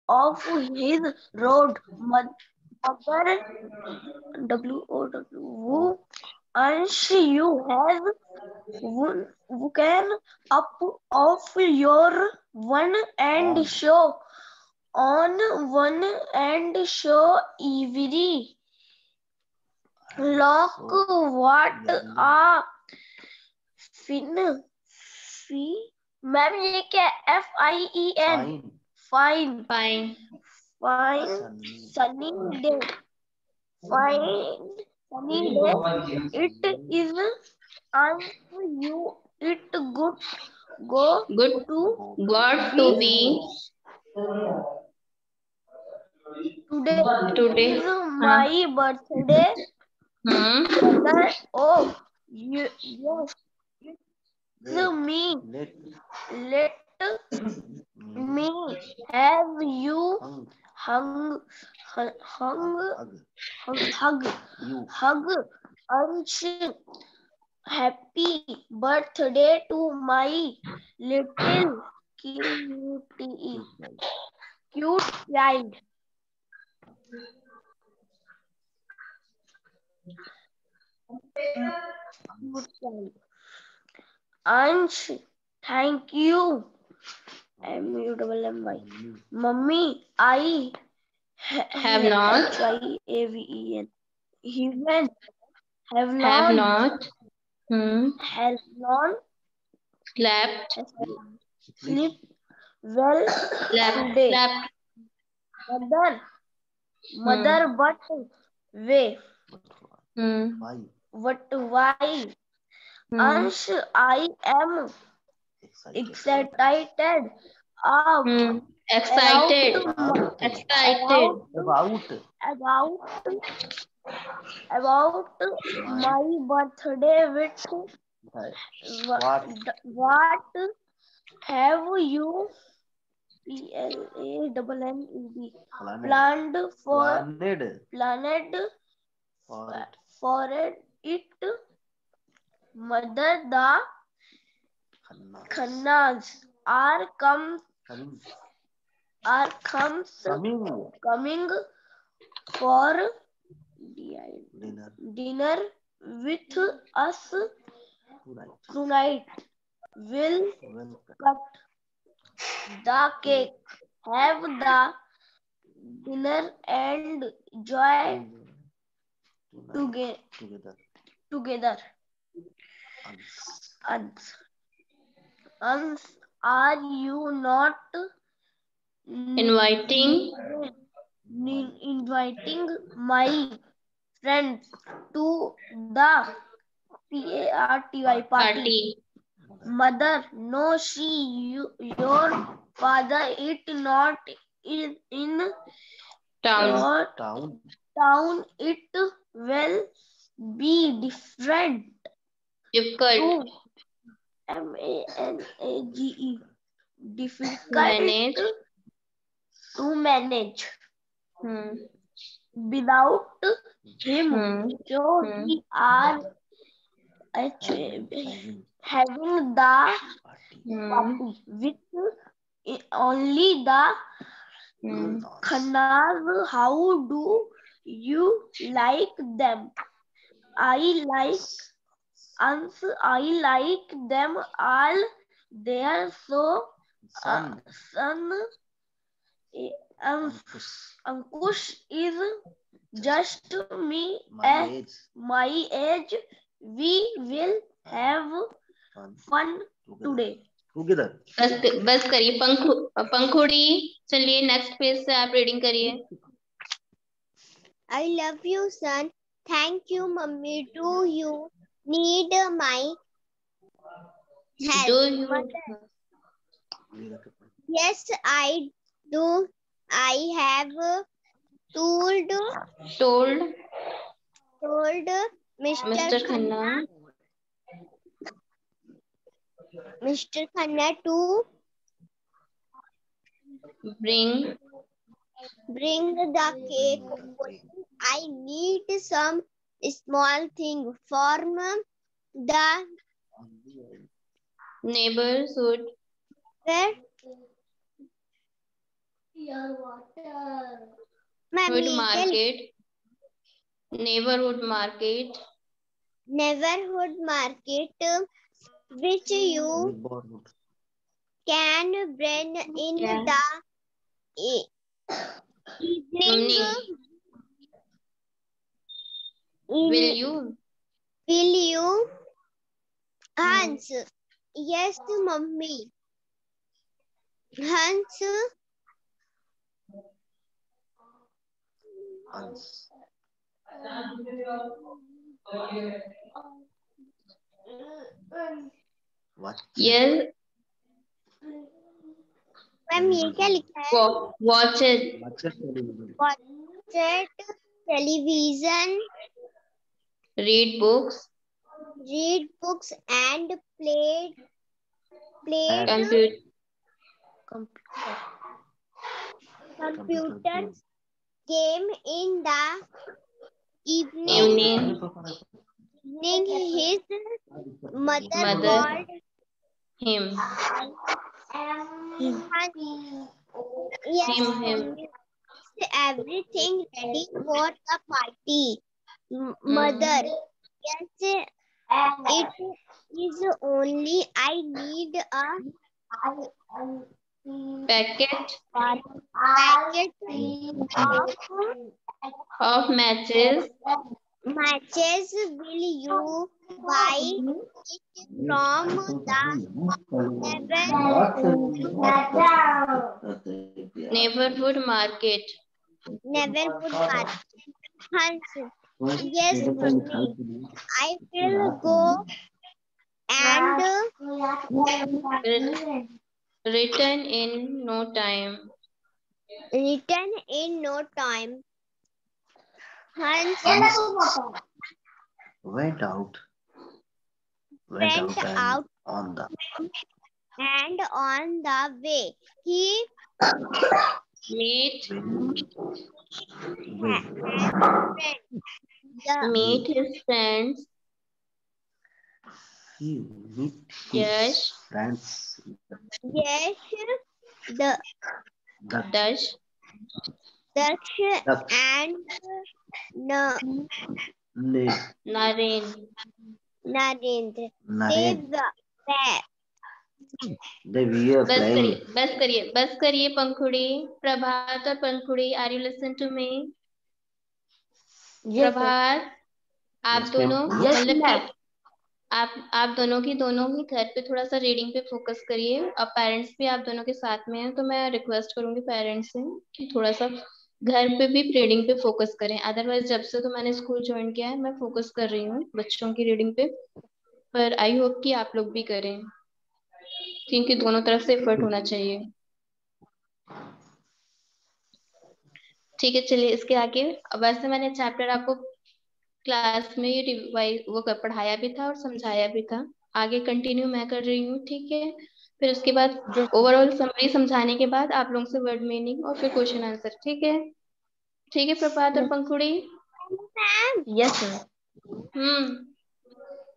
of his road. Mother WOW. Ansh, you have woken up of your one and show on one and show every lock what a fin fee ma'am ये क्या FIEN fine Fine. Fine sunny day fine sunny day it is you it good go Good. to Got be to be today today. is my birthday Hmm. brother oh you yes me let me have you hung Ansh happy birthday to my little cute child. Ansh, thank you. MUMMY. Mummy, I Have not. HIAVEN. Even have Have not not. Hmm. has not Slept. sleep well Slept. today. Slept. Mother, but way. Hmm. But why? Ansh, I am excited Hmm. about Excited. Excited. about my birthday with what have you PLANNED planned for it? Mother, the Khannas are coming for dinner with us tonight. Will cut the cake, have the dinner and enjoy together. Ans, are you not Inviting. inviting my friends to the party? Mother, no, your father it not in Town. town. It will be Difficult. MANAGE difficult Manage. to manage Hmm. without him. So we are having the party with only the Khannas. How do you like them? I like them all. They are so son Ankush is just me at my age. We will have fun today. बस करिए पंखुड़ी चलिए next page से आप reading करिए. I love you, son. Thank you, mummy. Do you need my help? Do you? Yes, I do. I have told Mr. Khanna to bring the cake. I need some small thing from the neighborhood. Ma'am Wood ये क्या market, neighborhood market, neighborhood market which you can bring in Yeah. the evening. will you? Will you? Hans. Yes, mummy. Hans. Yes. Ma'am ये क्या लिखा है? Watch it. Watch television, Read books. read books and play computer game in the evening. His mother called him. Yes, Him. everything ready for the party. Mother, yes, it is only I need a Packet of of matches. matches. Will you buy it from the Neighborhood market. neighborhood market? Hans, yes, mommy. I will go and Return in no time. return in no time. Hans went out and on the way he meet his friends. He meet his Yes. friends. Yes, the Dash. and Narendra. बस करिए पंखुड़ी. प्रभात और Pankhuri, are you listen to me? Prabhat, आप दोनों मतलब आप दोनों की घर पे थोड़ा सा रीडिंग पे फोकस करिए. अब पेरेंट्स भी आप दोनों के साथ में हैं, तो मैं रिक्वेस्ट करूंगी पेरेंट्स से कि थोड़ा सा घर पे भी रीडिंग पे फोकस करें. अदरवाइज जब से तो मैंने स्कूल ज्वाइन किया है, मैं फोकस कर रही हूँ बच्चों की रीडिंग पे, पर आई होप कि आप लोग भी करें, क्योंकि दोनों तरफ से एफर्ट होना चाहिए. ठीक है, चलिए इसके आगे. वैसे मैंने चैप्टर आपको क्लास में रिवाइज पढ़ाया भी था और समझाया भी था. आगे कंटिन्यू मैं कर रही हूँ, ठीक है. फिर उसके बाद ओवरऑल समरी समझाने के बाद आप लोगों से वर्ड मीनिंग और फिर क्वेश्चन आंसर. ठीक है? ठीक है प्रभात और पंखुड़ी. यस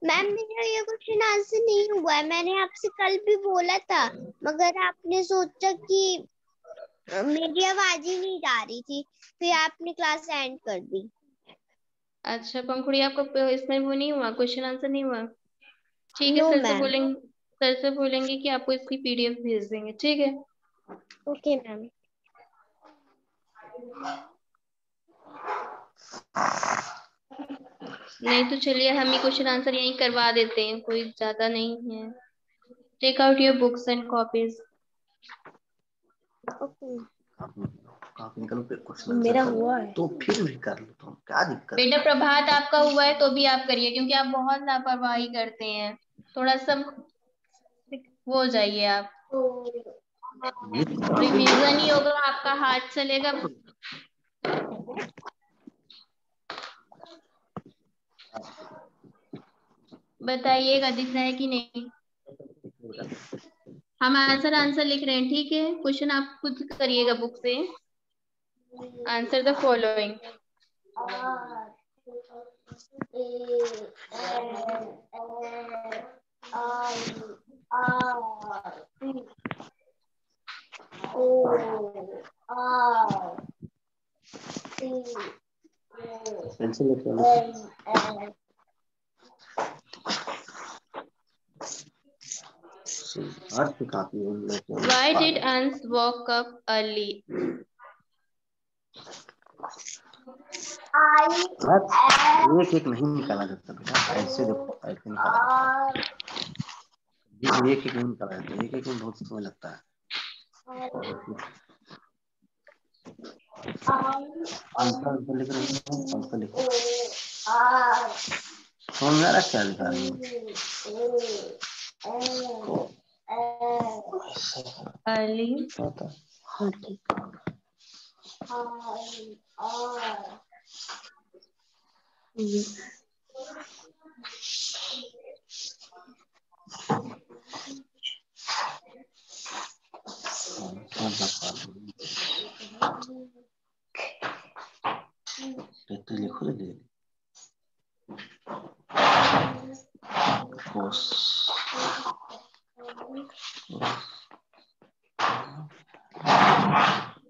मैम मेरा ये क्वेश्चन आंसर नहीं हुआ है. मैंने आपसे कल भी बोला था, मगर आपने सोचा कि मेरी आवाज ही नहीं आ रही थी, फिर आपने क्लास एंड कर दी. अच्छा पंखुड़ी, आपको इसमें वो नहीं हुआ, क्वेश्चन आंसर नहीं हुआ? ठीक है, सर से बोलेंगे कि आपको इसकी पीडीएफ भेज देंगे. ठीक है? Okay ma'am. नहीं तो चलिए हम ही क्वेश्चन आंसर यहीं करवा देते हैं, कोई ज्यादा नहीं है. Take out your books and copies. Copy निकालो, फिर क्वेश्चन मेरा हुआ है तो फिर भी कर लो, तो क्या दिक्कत? बेटा प्रभात आपका हुआ है तो भी आप करिए, क्योंकि आप बहुत लापरवाही करते हैं. थोड़ा सा वो हो जाइए आप. रिवीजन ही होगा, आपका हाथ चलेगा. बताइएगा दिख रहा है कि नहीं? हम आंसर लिख रहे हैं, ठीक है. क्वेश्चन आप खुद करिएगा बुक से. Answer the following. पेंसिल लेके आओ। अर्थ काफी लेके आओ। Why did Ans woke up early? एक एक नहीं निकाला जाता बेटा, ऐसे देखो, ऐसे निकाला जाता है। एक एक नहीं निकाला जाता, एक एक में बहुत समय लगता है। आंसर लिख रही हूँ, आंसर लिखो। समझ में आ रहा क्या लिखा रही हूँ? Early. हाँ ठीक। लिखो ले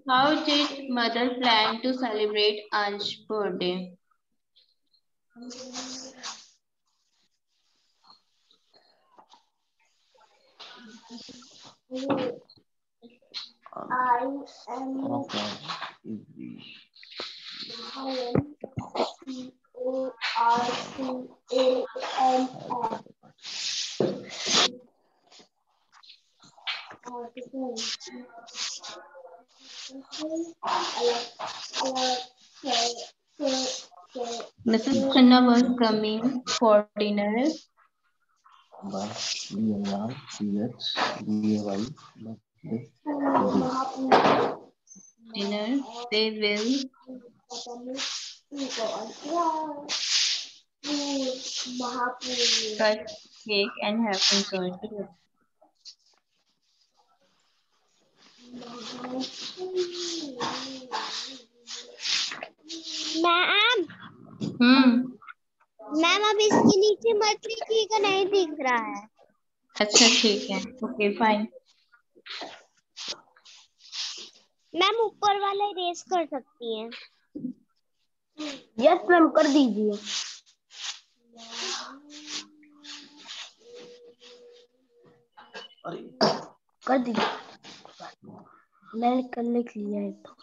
How did mother plan to celebrate Ansh's birthday? Mrs. Khanna was coming for dinner. Dinner. They will cut cake and have enjoy together. Ma'am अब इसके नीचे मत लिखिएगा, नहीं दिख रहा है। अच्छा ठीक है, ओके फाइन। मैम ऊपर वाला इरेज कर सकती हैं। यस मैम कर दीजिए। कर दीजिए, मैंने कल लिख लिया है तो।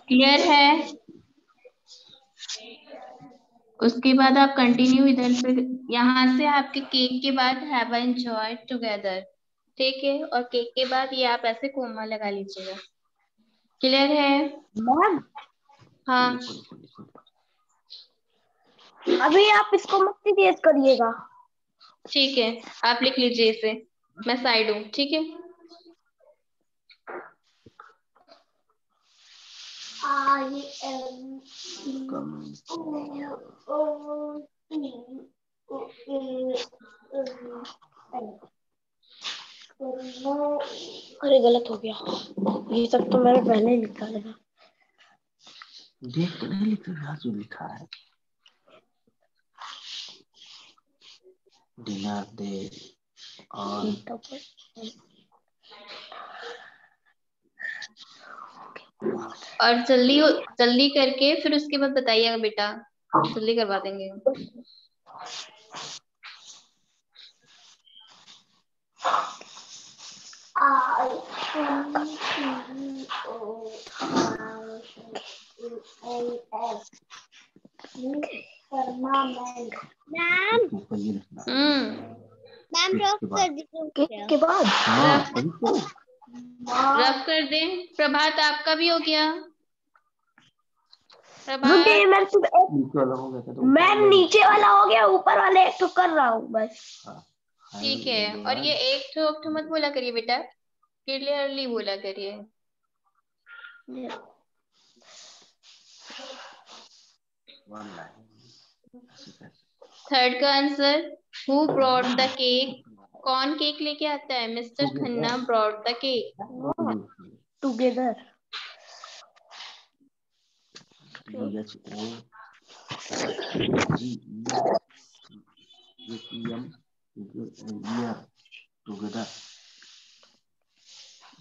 क्लियर है? उसके बाद आप कंटिन्यू इधर से, यहाँ से आपके केक के बाद हैव एंजॉय टुगेदर, ठीक है? और केक के बाद ये आप ऐसे कोमा लगा लीजिएगा। क्लियर है मैम? हाँ। अभी आप इसको मत तेज करिएगा। ठीक है, आप लिख लीजिए इसे, मैं साइड हूँ, ठीक है? अरे गलत हो गया, ये सब तो मैंने पहले ही लिखा था। देख तो नहीं लिखा, जो लिखा है डिनर डे और जल्दी जल्दी करके फिर उसके बाद बताइएगा बेटा, जल्दी करवा देंगे। मैम रफ कर दीजिए के बाद रफ कर दे। प्रभात आपका भी हो गया? मैम नीचे वाला हो गया, ऊपर वाले एक तो कर रहा हूँ बस। ठीक है, और ये एक ठो मत बोला करिए बेटा, क्लियरली बोला करिए। थर्ड का answer, who brought the cake? कौन केक लेके आता है? Mister Khanna brought the cake together. Together.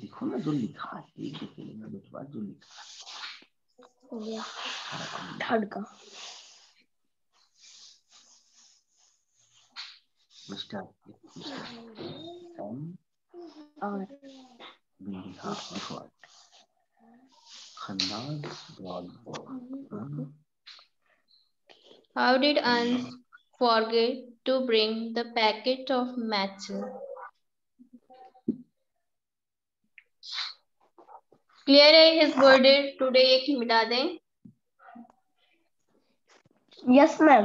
देखो ना जो लिखा है, एक देख लेना दो बार जो लिखा है। थर्ड का मिस्टर और How did Ans forget to bring the packet of matches? Clear है his birthday today, एक मिटा दें। Yes ma'am.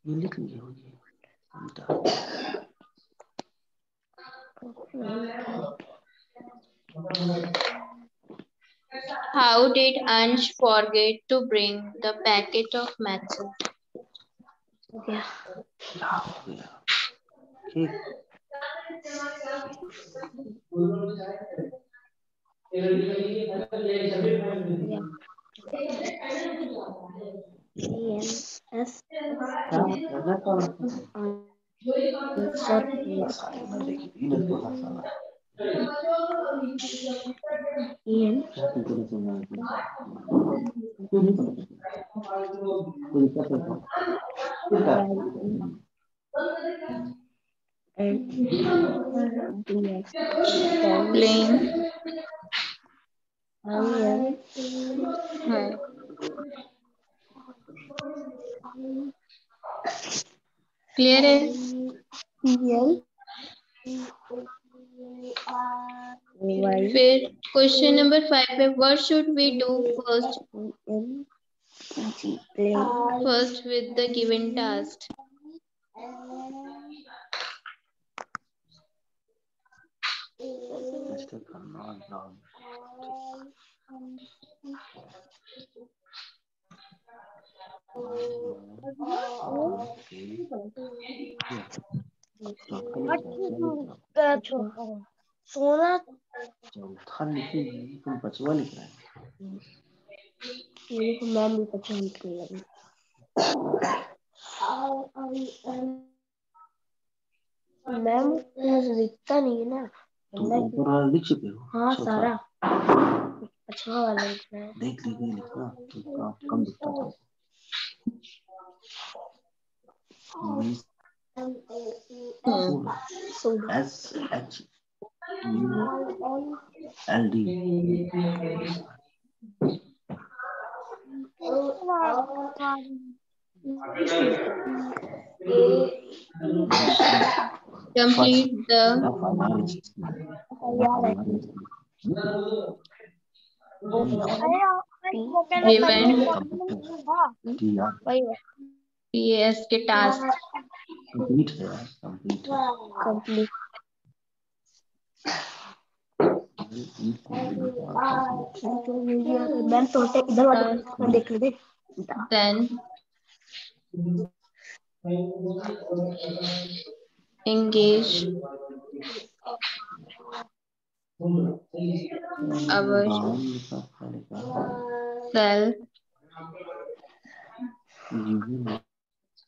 ये लिख लिया होगी। How did Ansh forget to bring the packet of matches? Okay. ठीक। Plain है। क्लियर है? फिर क्वेश्चन नंबर 5 पे what should we do first with the given task? सोना चौथा लिखेंगे, तुम पचवा लिख रहे हैं। ये देखो मैम भी पचवा लिख रही है। मैम मुझे दिखता नहीं है ना। तुम ऊपर वाला लिख चुके हो? हाँ सारा पचवा वाला लिखना है। देख लीजिए लिखना, तुमका कम दिखता था। SHULD Complete the given PAS के टास्क। कंप्लीट है यार, कंप्लीट है। कंप्लीट मैम तो इधर वाले देख ले। Then engage ourselves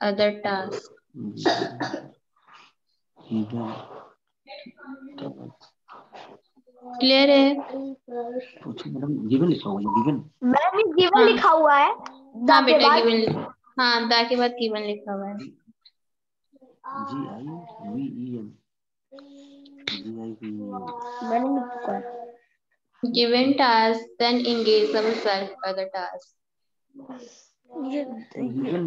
other task। Clear है? गिवन लिखा हुआ है, गिवन। मैम ये गिवन लिखा हुआ है। हाँ बेटा गिवन, हाँ दा के बाद गिवन लिखा हुआ है। GIVEN मैंने लिख चुका है। Given task, then engage ourselves other task। Given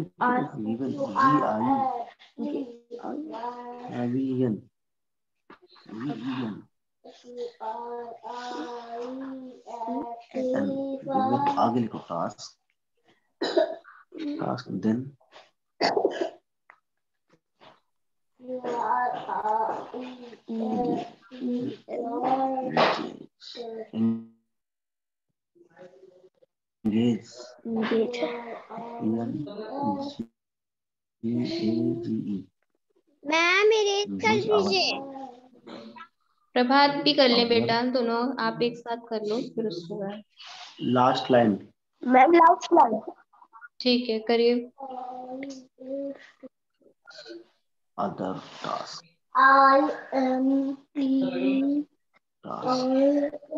आगे लिखो task, then engage ma'am erase कर दीजिए। प्रभात भी कर ले बेटा, दोनों आप एक साथ कर लो फिर उसके बाद। Last line. Ma'am last line. ठीक है, करिए। Other task. I am pleased।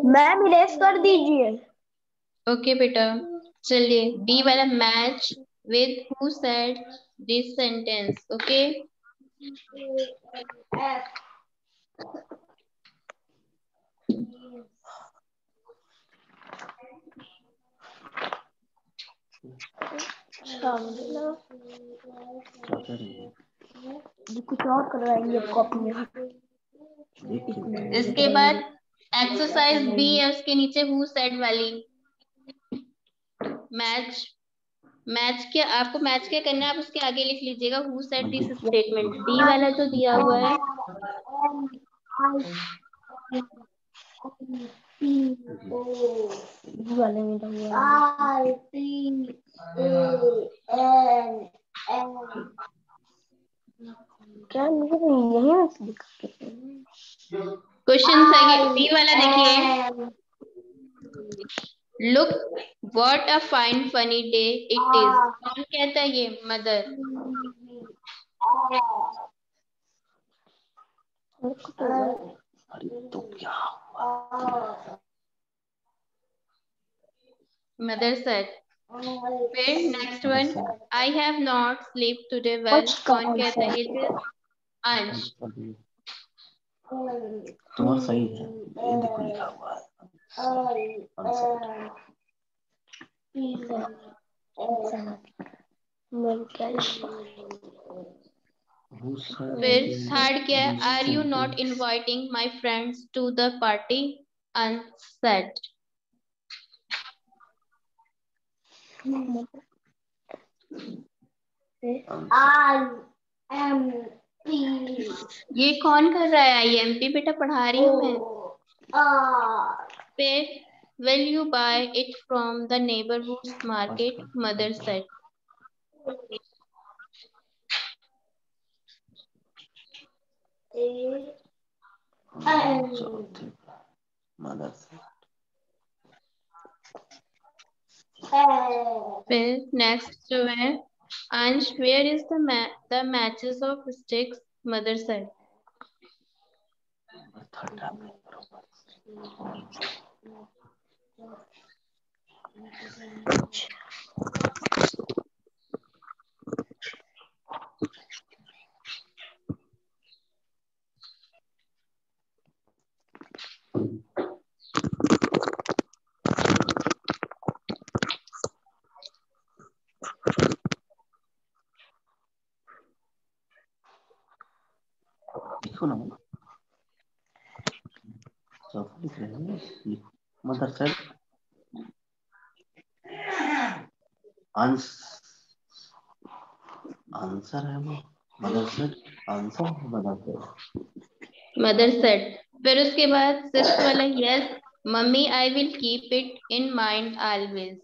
Ma'am erase कर दीजिए। ओके बेटा, चलिए बी वाला match with who said this sentence. Okay, कुछ और करवाएंगे कॉपी में। इसके बाद एक्सरसाइज बी है, उसके नीचे हु सेड वाली मैच। मैच क्या, आपको मैच क्या करना है, आप उसके आगे लिख लीजिएगा who said this statement. D वाला जो दिया हुआ है, वाले में क्या यही क्वेश्चन बी वाला देखिए। Look what a fine funny day it is. कौन कहता है ये? मदर। अरे तो क्या हुआ? Mother said. फिर next one, I have not sleep today well. कौन कहता है? इट इज अंश। तुम्हारा सही है, ये देखो लिखा हुआ है फिर थर्ड क्या है? Are you not inviting my friends to the party? Unsaid. ये कौन कर रहा है? आईएमपी बेटा, पढ़ा रही हूँ मैं। फिर will you buy it from the neighborhood market? Mother said. Mother से। फिर नेक्स्ट जो है, अंश where is the matches of sticks? Mother said. लिखो ना, सब लिख रहे हैं। मदर सेड आंसर है वो। मदर सेड आंसर है मदर सेड। फिर उसके बाद सिक्स्थ वाला, yes mummy I will keep it in mind always.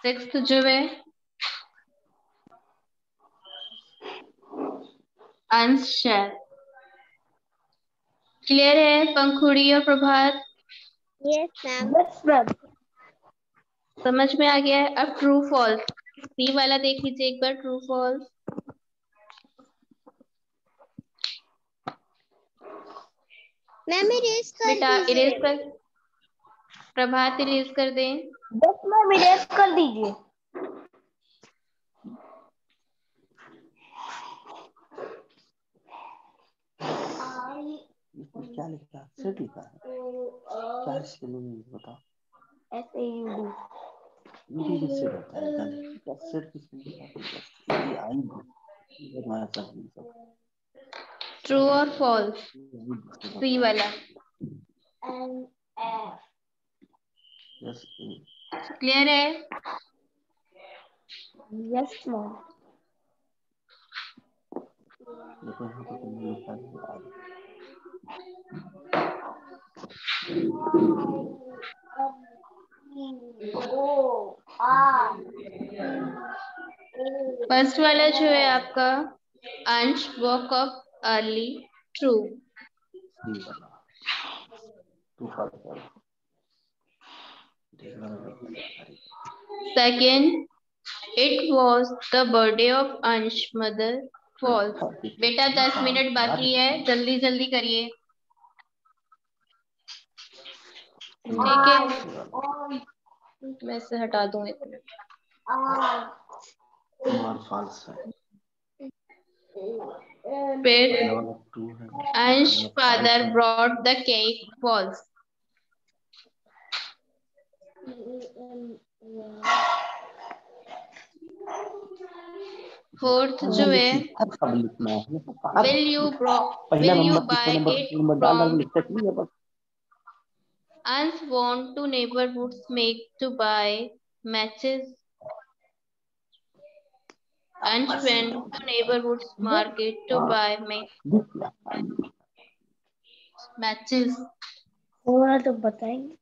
Sixth जो है अंश शैल। क्लियर है पंखुड़ी और प्रभात? Yes ma'am. समझ में आ गया है? अब ट्रू फॉल्स सी वाला देख लीजिए एक बार। ट्रू फॉल्स मैम इरेज कर बेटा दीजिए। इरेज कर, प्रभात इरेज कर दें। बस मैम इरेज कर दीजिए। क्या लिखा है? सेट लिखा है क्या? इसके लिए बताओ। SAUD मुझे किससे होता है क्या सेट किसने लिखा है? ये आई हमारा सब ट्रू और फॉल्स सी वाला। यस क्लियर है? Yes ma'am. देखो यहाँ पे तुमने लिखा है फर्स्ट वाला जो है आपका, Ansh walk up early. True. C वाला। Two false. Second, it was the birthday of Ansh mother. False. बेटा 10 मिनट बाकी है, जल्दी जल्दी करिए। ठीक है, मैं इसे हटा दूं एक मिनट। फॉल्स है। फिर टू है। Ansh father brought the cake. False. Fourth जो है, will you buy it from Ans want to neighborhoods make to buy matches. Ans went to neighborhoods market to buy matches. थोड़ा तो बताएंगे।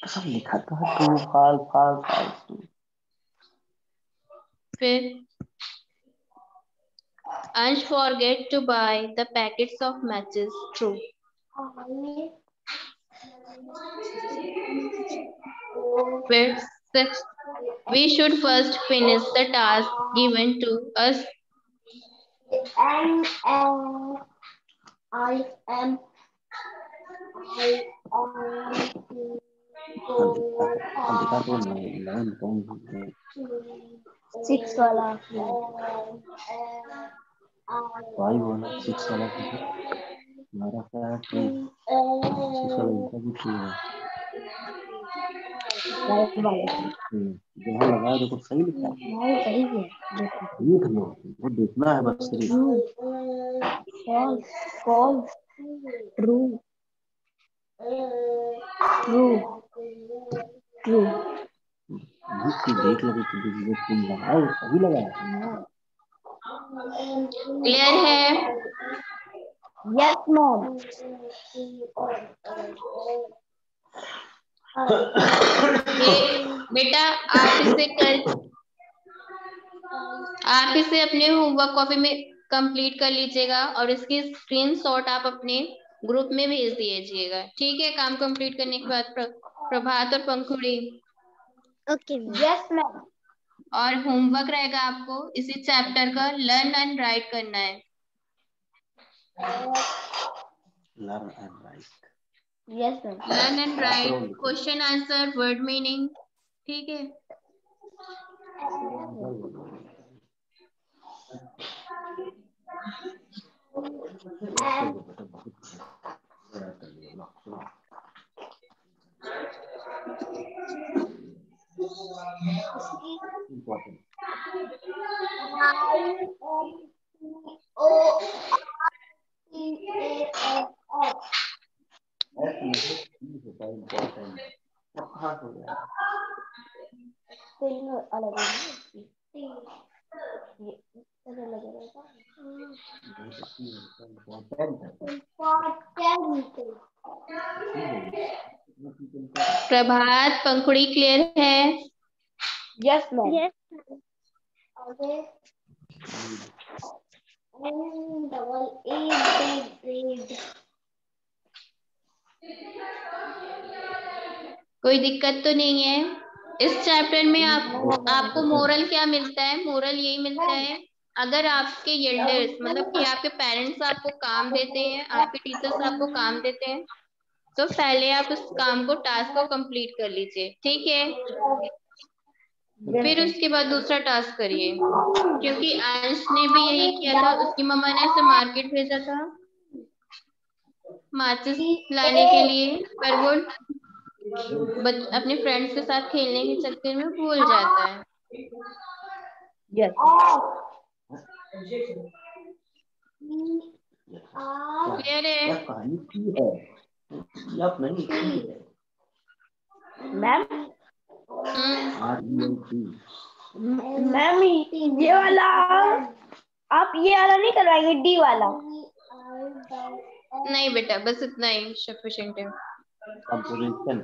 सब लिखा तो है ट्रू फॉल्स फॉल्स फॉल्स। फिर Ansh forget to buy the packets of matches. True. फिर sixth, we should first finish the task given to us. Six वाला फाइव वाला सिक्स वाला हमारा क्या है ट्रू। सिक्स वाला इनका भी ट्रू है। जहाँ लगा देखो सही लिखा है। सही है। लिख लो, वो देखना है बस सिर्फ। False false true true true. देख लो कि तुम लगाओ सही लगा। क्लियर है? Yes mom. ये बेटा आप इसे अपने होमवर्क कॉपी में कंप्लीट कर लीजिएगा और इसकी स्क्रीनशॉट आप अपने ग्रुप में भेज दीजिएगा। ठीक है, काम कंप्लीट करने के बाद प्रभात और पंखुड़ी। Okay yes ma'am. और होमवर्क रहेगा आपको इसी चैप्टर का लर्न एंड राइट करना है। Learn and right. Yes ma'am. Learn and right question answer word meaning. ठीक है, प्रभात पंखुड़ी क्लियर है? Yes ma'am. यस कोई दिक्कत तो नहीं है? इस चैप्टर में आपको मोरल क्या मिलता है? मोरल यही मिलता है, अगर आपके एल्डर्स मतलब कि आपके पेरेंट्स आपको काम देते हैं, आपके टीचर्स आपको काम देते हैं, तो पहले आप उस काम को टास्क को कंप्लीट कर लीजिए। ठीक है, फिर उसके बाद दूसरा टास्क करिए। क्योंकि अंश ने भी यही किया था, उसकी मम्मा ने उसे मार्केट भेजा था माचिस लाने के लिए, पर वो अपने फ्रेंड्स के साथ खेलने के चक्कर में भूल जाता है। यस क्लियर है? कहानी की है आप नहीं की है मैम। RELT। मैम ये वाला आप ये वाला नहीं करवाएंगे, डी वाला? नहीं बेटा, बस इतना ही सफिशिएंट है। Composition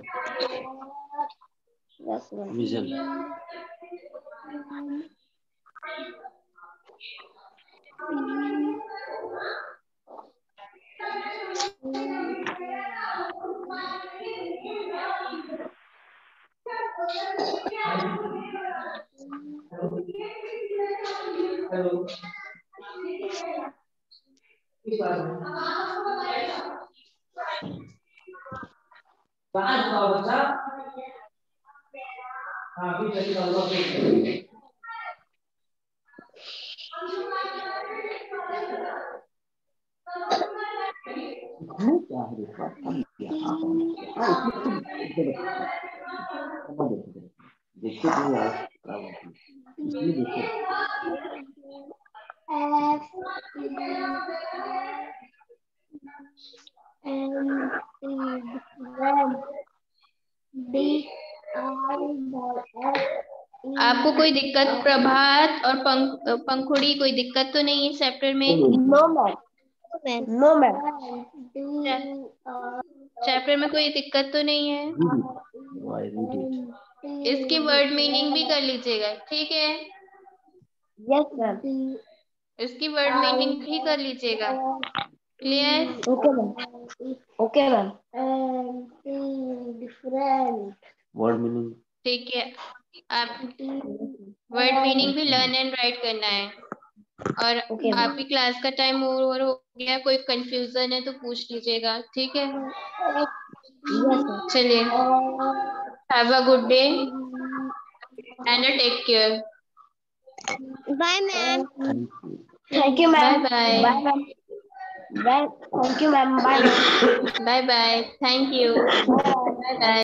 vision. देखिए आपको कोई दिक्कत प्रभात और पंखुड़ी कोई दिक्कत तो नहीं है चैप्टर में? No ma'am, no ma'am. Chapter में कोई दिक्कत तो नहीं है? इसकी वर्ड मीनिंग भी कर लीजिएगा, ठीक है? Yes ma'am. इसकी वर्ड मीनिंग भी कर लीजिएगा, clear? Okay ma'am, okay ma'am. Word meaning, ठीक है, आप वर्ड मीनिंग भी लर्न एंड राइट करना है। और आपकी क्लास का टाइम ओवर हो गया, कोई कंफ्यूजन है तो पूछ लीजिएगा, ठीक है? चलिए, have a good day and take care. Bye ma'am. Thank you ma'am. Bye bye ma'am. Bye, thank you ma'am. Bye bye bye, thank you, bye bye.